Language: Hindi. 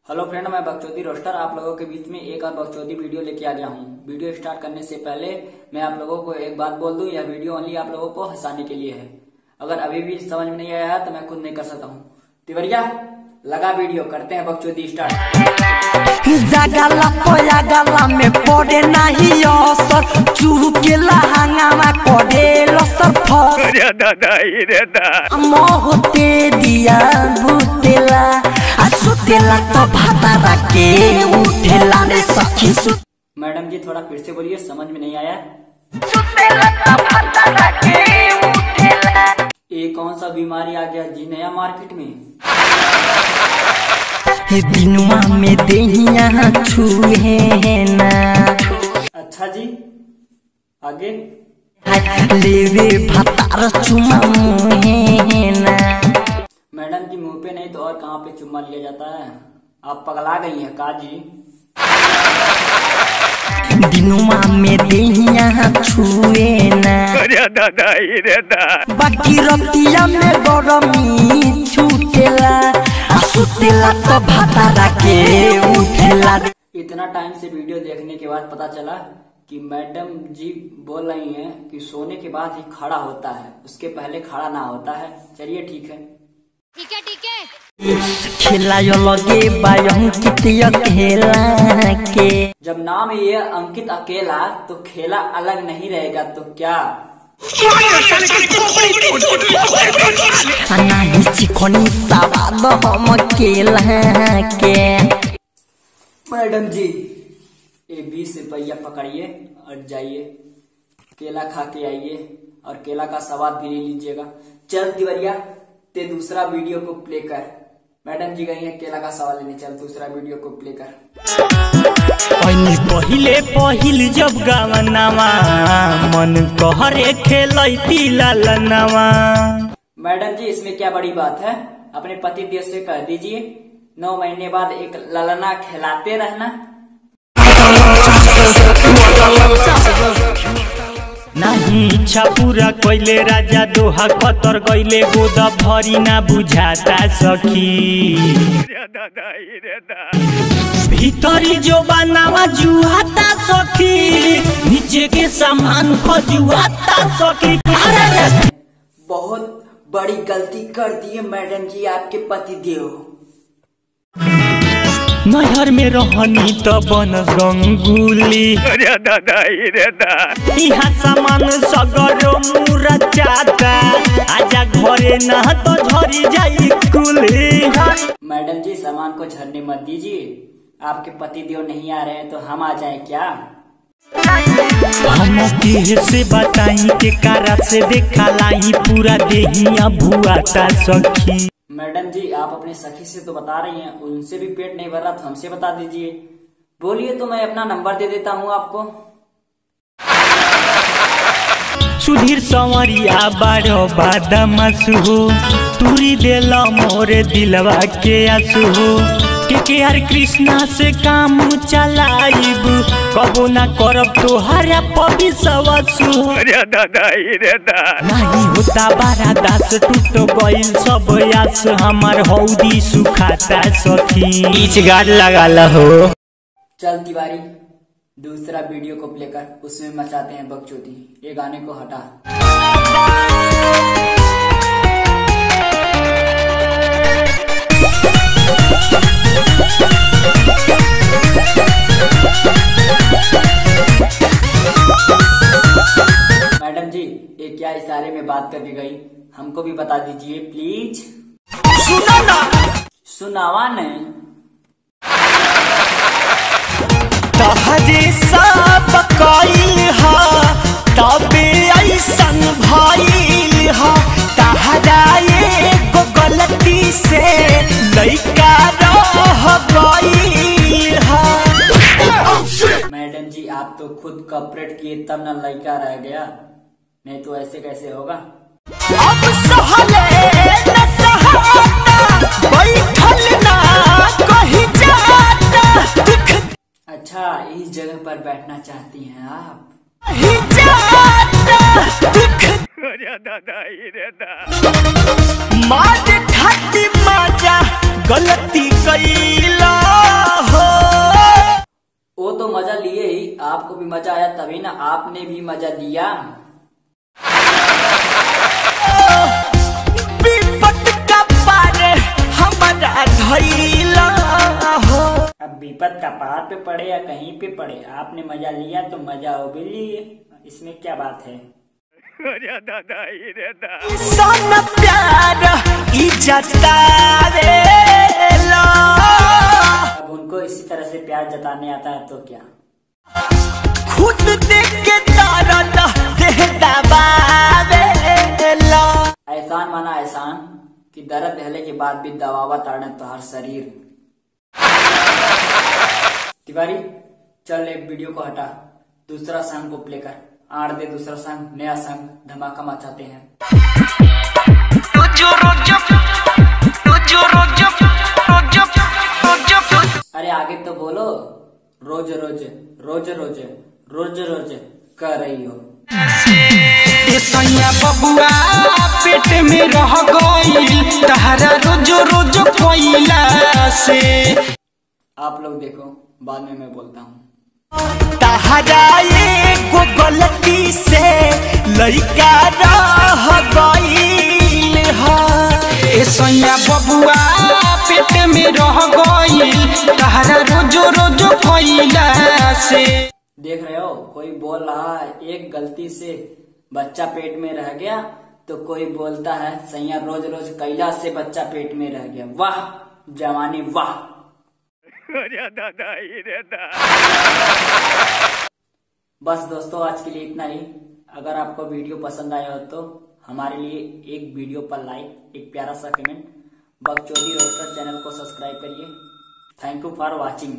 हेलो फ्रेंड, मैं बकचोदी रोस्टर आप लोगों के बीच में एक और बकचोदी वीडियो लेके आ गया हूँ। वीडियो स्टार्ट करने से पहले मैं आप लोगों को एक बात बोल दूं, यह वीडियो ओनली आप लोगों को हंसाने के लिए है। अगर अभी भी समझ में नहीं आया तो मैं खुद नहीं कर सकता हूँ। तिवरिया लगा वीडियो, करते हैं बकचोदी स्टार्ट। जागला पोया गला में पड़े नहीं असर, चुरुकेला हंगामा करे लसर फस। अरे दादा रे दा मोहते दिया बुतेला सुतेला तो भातारा के उठेला रे सखी सुत। मैडम जी थोड़ा फिर से बोलिए, समझ में नहीं आया। सुतेला तो भातारा के उठेला। ये कौन सा बीमारी आ गया जी नया मार्केट में? दिनुआ में देहिया छुए ना। अच्छा जी, आगे। लेवे भातार चुमा मुहे ना। मैडम जी मुंह पे नहीं तो और कहाँ पे चुम्मा लिया जाता है? आप पगला गई हैं का जी? दिनुआ में देहिया छुए ना। अरे दादा रे दा बाकी रतिया में गरमी छूटेला सुतेला तो भातारा के उठेला। इतना टाइम से वीडियो देखने के बाद पता चला कि मैडम जी बोल रही हैं कि सोने के बाद ही खड़ा होता है, उसके पहले खड़ा ना होता है। चलिए ठीक है। ठीक है। खेला यो लगे बायम कितिया खेला के। जब नाम ये अंकित अकेला तो खेला अलग नहीं रहेगा तो क्या? नहीं चिकनी सवाद हम केला के। मैडम जी ये 20 रुपया पकड़िए और जाइए, केला खा के आइए और केला का स्वाद भी ले लीजिएगा। चल तिवरिया ते दूसरा वीडियो को प्ले कर। मैडम जी गई है केला का सवाल लेने, चल दूसरा वीडियो को प्ले कर। पहिले पहिल जब गावनावा मन कहरे खेलती लालनावा। मैडम जी इसमें क्या बड़ी बात है? अपने पति देव से कह दीजिए 9 महीने बाद एक ललना खिलाते रहना। नहीं इच्छा पूरा कोइले राजा दोहा कतर गईले गोद भरी ना बुझाता सखी। दादा रे दा भीतरी जो बनावा जुआता सखी, नीचे के सामान खजुआता सखी। बहुत बड़ी गलती कर दी है मैडम जी आपके पति देव। नहर में रहनी तो बनस गंगुली। अरे दादा रे दा यहाँ सामान सगरो मुरा चाहता, आजा घरे ना तो झरी जाई कुली। मैडम जी सामान को झरने मत दीजिए, आपके पति देव नहीं आ रहे हैं तो हम आ जाएं क्या? हम से बताई के कारा से देखा लाई पूरा देहिया भुआता सखी। मैडम जी आप अपने सखी से तो बता रही हैं, उनसे भी पेट नहीं भर रहा तो हमसे बता दीजिए। बोलिए तो मैं अपना नंबर दे देता हूँ आपको। सुधीर संवरिया बारो बादामासु हो, तुरी देला मोरे दिलवा के आंसू हो। के हर कृष्णा से काम चलाइब, कबो ना करब तो हरा पविसवसु। अरे दादा रे दा नहीं होता बारा दास टूट गइल सब यास, हमार हौदी सुखाता सखी। बीच गाड़ लगा हो। चल तिवारी दूसरा वीडियो को प्ले कर, उसमें मचाते हैं बकचोदी। ये गाने को हटा। मैडम जी ये क्या इशारे में बात करके गई, हमको भी बता दीजिए प्लीज। सुनावा नहीं। तहरे सब कइल हा तबे ऐसन भइल हा, तहरा एगो गलती से लइका रह गइल हा। मैडम जी आप तो खुद कॉपरेट किए तब न लड़का रह गया, नहीं तो ऐसे कैसे होगा? अब सहले न सहाता, बैठल ना कहीं जाता। अच्छा इस जगह पर बैठना चाहती हैं आप? अरे दादा रे दा मार खाती माजा गलती कइला। लिए ही, आपको भी मजा आया तभी ना आपने भी मजा दिया। विपत का पार हमारा धइला हो। अब विपत का पहाड़ पे पड़े या कहीं पे पड़े, आपने मजा लिया तो मजा वो भी लिए, इसमें क्या बात है। अरे दादा रे दादा। इंसान प्यार इजतावे ला। अब उनको इसी तरह से प्यार जताने आता है तो क्या। खुद देख के दर्द देह दबावे ला। एहसान माना एहसान कि दर्द रहने के बाद भी दबावा ताड़ने तो हर शरीर। तिवारी चल एक वीडियो को हटा, दूसरा सॉन्ग को प्ले कर, आड़ दे दूसरा सॉन्ग, नया सॉन्ग, धमाका मचाते हैं। अरे आगे तो बोलो, रोज रोज रोज रोज रोज रोज कर रही हो। ए सैया बबुआ पेट में रह गई तहरा रोज रोज कोइला से। आप लोग देखो, बाद में मैं बोलता हूँ। तहरा एगो गलती से लइका रह गईल ह। ए सैया बबुआ पेट में रह गईल तहरा रोज रोज कोइला से। देख रहे हो, कोई बोल रहा है एक गलती से बच्चा पेट में रह गया, तो कोई बोलता है सैया रोज रोज कैला से बच्चा पेट में रह गया। वाह जवानी वाह। अरे दादा रे दादा। बस दोस्तों आज के लिए इतना ही। अगर आपको वीडियो पसंद आया हो तो हमारे लिए एक वीडियो पर लाइक, एक प्यारा सा कमेंट, बकचोदी रोस्टर चैनल को सब्सक्राइब करिए। Thank you for watching.